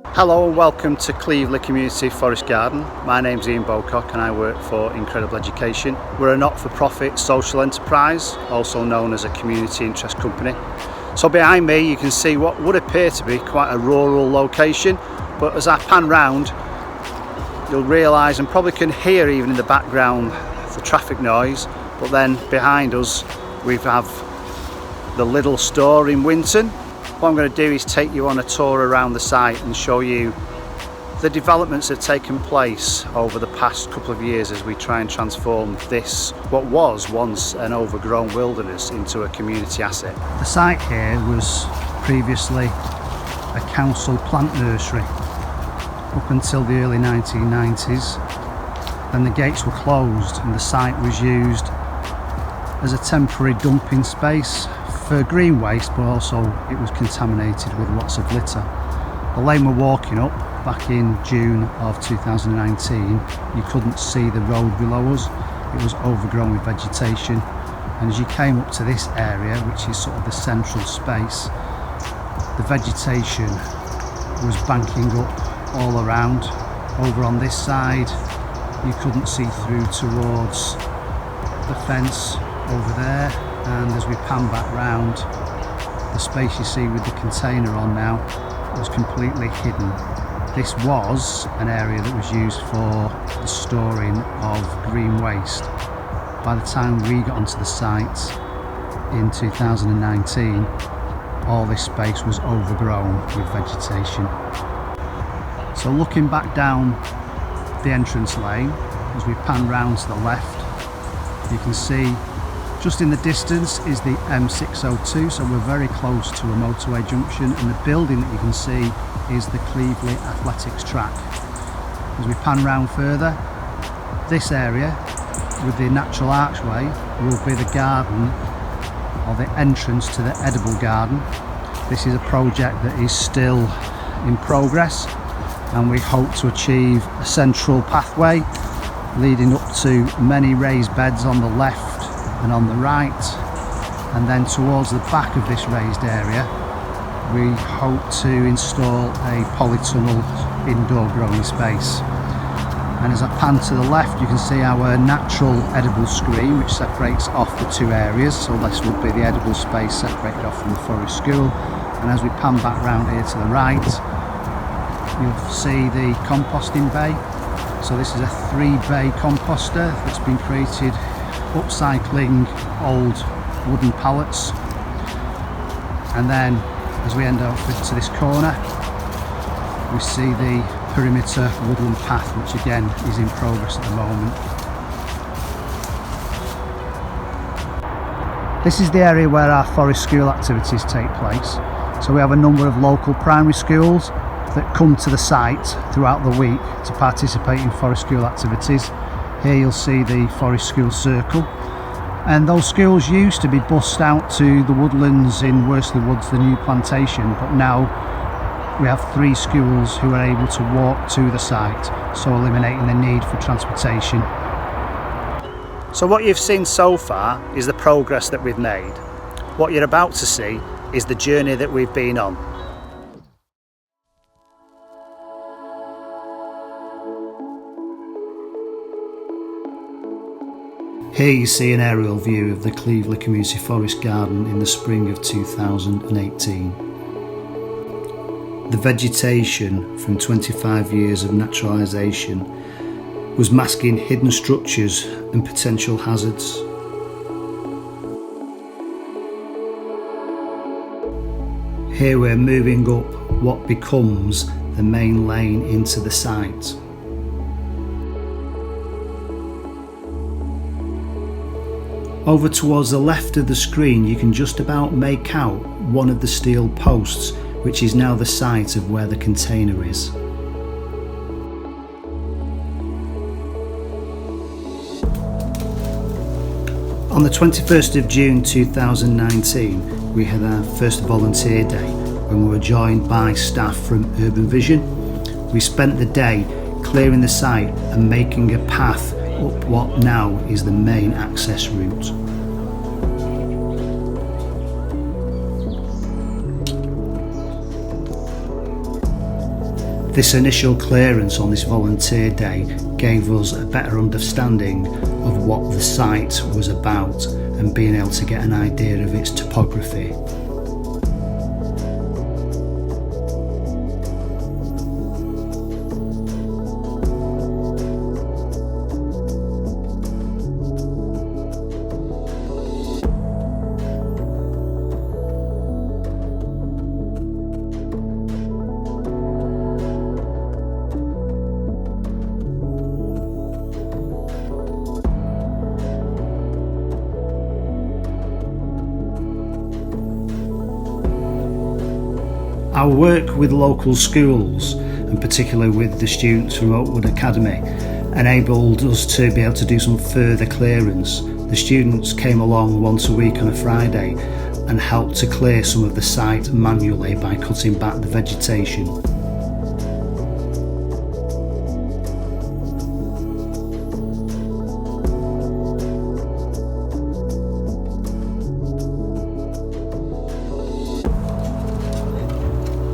Hello and welcome to Cleavley Community Forest Garden. My name's Ian Bocock and I work for Incredible Education. We're a not-for-profit social enterprise, also known as a community interest company. So behind me you can see what would appear to be quite a rural location, but as I pan round you'll realise and probably can hear even in the background the traffic noise, but then behind us we have the little store in Winton. What I'm going to do is take you on a tour around the site and show you the developments that have taken place over the past couple of years as we try and transform this, what was once an overgrown wilderness, into a community asset. The site here was previously a council plant nursery up until the early 1990s. Then the gates were closed and the site was used as a temporary dumping space for green waste, but also it was contaminated with lots of litter. The lane we're walking up, back in June of 2019, you couldn't see the road below us. It was overgrown with vegetation, and as you came up to this area, which is sort of the central space, the vegetation was banking up all around. Over on this side you couldn't see through towards the fence over there, and as we pan back round, the space you see with the container on now was completely hidden. This was an area that was used for the storing of green waste. By the time we got onto the site in 2019, all this space was overgrown with vegetation. So looking back down the entrance lane, as we pan round to the left, you can see just in the distance is the M602, so we're very close to a motorway junction, and the building that you can see is the Cleavley Athletics track. As we pan round further, this area with the natural archway will be the garden, or the entrance to the edible garden. This is a project that is still in progress, and we hope to achieve a central pathway leading up to many raised beds on the left and on the right, and then towards the back of this raised area we hope to install a polytunnel indoor growing space. And as I pan to the left you can see our natural edible screen which separates off the two areas, so this would be the edible space separated off from the forest school. And as we pan back round here to the right you'll see the composting bay. So this is a 3-bay composter that's been created upcycling old wooden pallets, and then as we end up to this corner we see the perimeter woodland path, which again is in progress at the moment. This is the area where our forest school activities take place. So we have a number of local primary schools that come to the site throughout the week to participate in forest school activities. Here you'll see the forest school circle, and those schools used to be bussed out to the woodlands in Worsley Woods, the new plantation, but now we have 3 schools who are able to walk to the site, so eliminating the need for transportation. So what you've seen so far is the progress that we've made. What you're about to see is the journey that we've been on. Here you see an aerial view of the Cleavley Community Forest Garden in the spring of 2018. The vegetation from 25 years of naturalisation was masking hidden structures and potential hazards. Here we're moving up what becomes the main lane into the site. Over towards the left of the screen you can just about make out one of the steel posts, which is now the site of where the container is. On the 21st of June 2019 we had our first volunteer day when we were joined by staff from Urban Vision. We spent the day clearing the site and making a path up what now is the main access route. This initial clearance on this volunteer day gave us a better understanding of what the site was about and being able to get an idea of its topography. Our work with local schools, and particularly with the students from Oakwood Academy, enabled us to be able to do some further clearance. The students came along once a week on a Friday and helped to clear some of the site manually by cutting back the vegetation.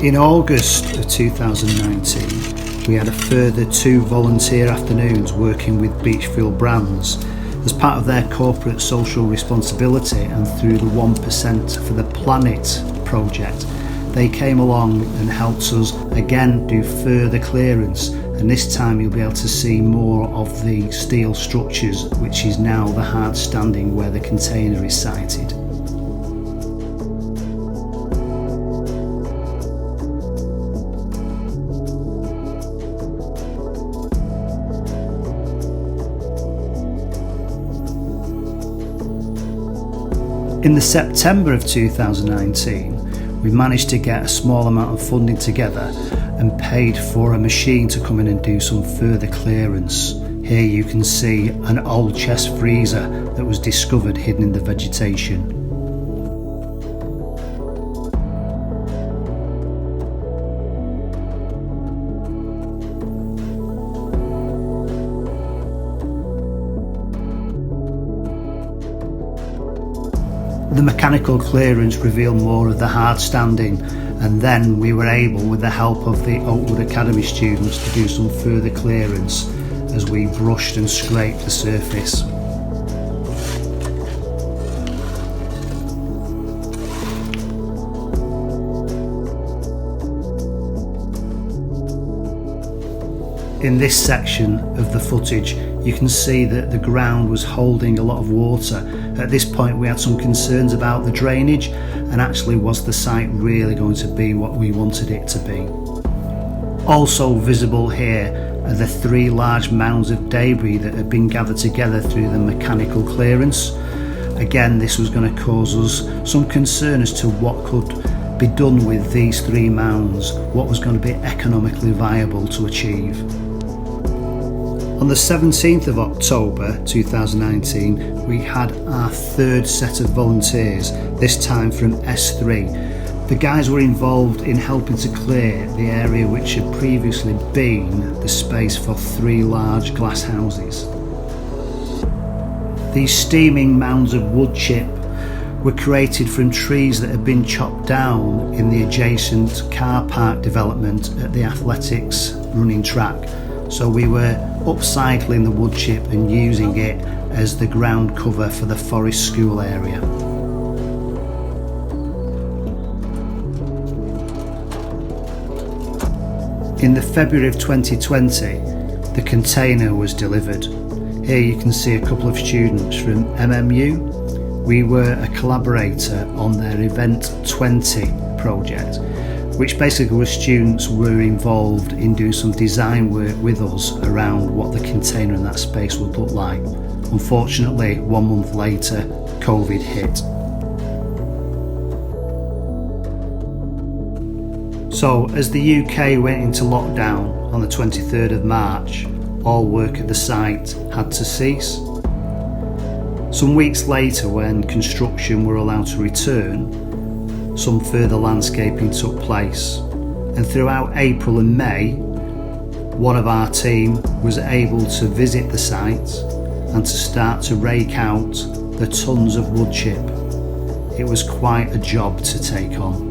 In August of 2019, we had a further 2 volunteer afternoons working with Beachfield Brands as part of their corporate social responsibility and through the 1% for the Planet project. They came along and helped us again do further clearance, and this time you'll be able to see more of the steel structures, which is now the hard standing where the container is sited. In the September of 2019, we managed to get a small amount of funding together and paid for a machine to come in and do some further clearance. Here you can see an old chest freezer that was discovered hidden in the vegetation. The mechanical clearance revealed more of the hard standing, and then we were able, with the help of the Oakwood Academy students, to do some further clearance as we brushed and scraped the surface. In this section of the footage, you can see that the ground was holding a lot of water. At this point we had some concerns about the drainage, and actually was the site really going to be what we wanted it to be. Also visible here are the 3 large mounds of debris that had been gathered together through the mechanical clearance. Again, this was going to cause us some concern as to what could be done with these 3 mounds, what was going to be economically viable to achieve. On the 17th of October 2019, we had our 3rd set of volunteers, this time from S3. The guys were involved in helping to clear the area which had previously been the space for 3 large glass houses. These steaming mounds of wood chip were created from trees that had been chopped down in the adjacent car park development at the athletics running track. So we were upcycling the wood chip and using it as the ground cover for the Forest School area. In the February of 2020, the container was delivered. Here you can see a couple of students from MMU. We were a collaborator on their Event 20 project, which basically was students were involved in doing some design work with us around what the container in that space would look like. Unfortunately, 1 month later, COVID hit. So as the UK went into lockdown on the 23rd of March, all work at the site had to cease. Some weeks later, when construction were allowed to return, some further landscaping took place, and throughout April and May, one of our team was able to visit the site and to start to rake out the tons of wood chip. It was quite a job to take on.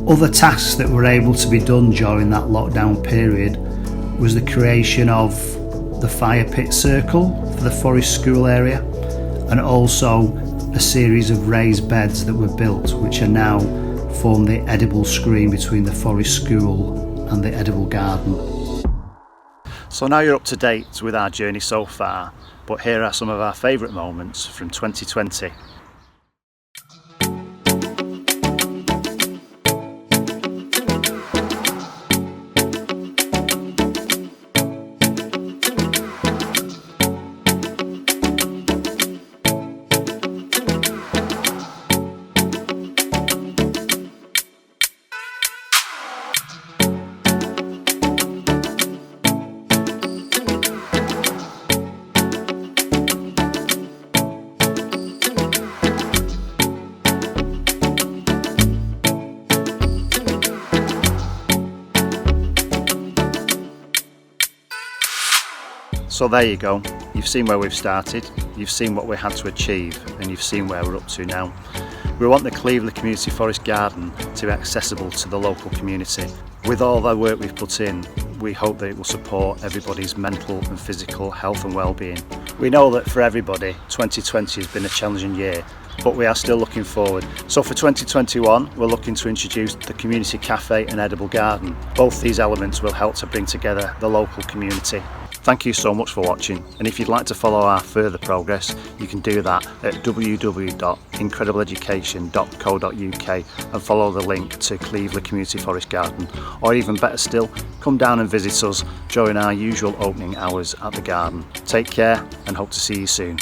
Other tasks that were able to be done during that lockdown period was the creation of the fire pit circle for the Forest School area, and also a series of raised beds that were built, which are now form the edible screen between the Forest School and the edible garden. So now you're up to date with our journey so far, but here are some of our favourite moments from 2020. So there you go, you've seen where we've started, you've seen what we had to achieve, and you've seen where we're up to now. We want the Cleavley Community Forest Garden to be accessible to the local community. With all the work we've put in, we hope that it will support everybody's mental and physical health and well-being. We know that for everybody, 2020 has been a challenging year, but we are still looking forward. So for 2021, we're looking to introduce the community cafe and edible garden. Both these elements will help to bring together the local community. Thank you so much for watching, and if you'd like to follow our further progress, you can do that at www.incredibleeducation.co.uk and follow the link to Cleavley Community Forest Garden, or even better still, come down and visit us during our usual opening hours at the garden. Take care and hope to see you soon.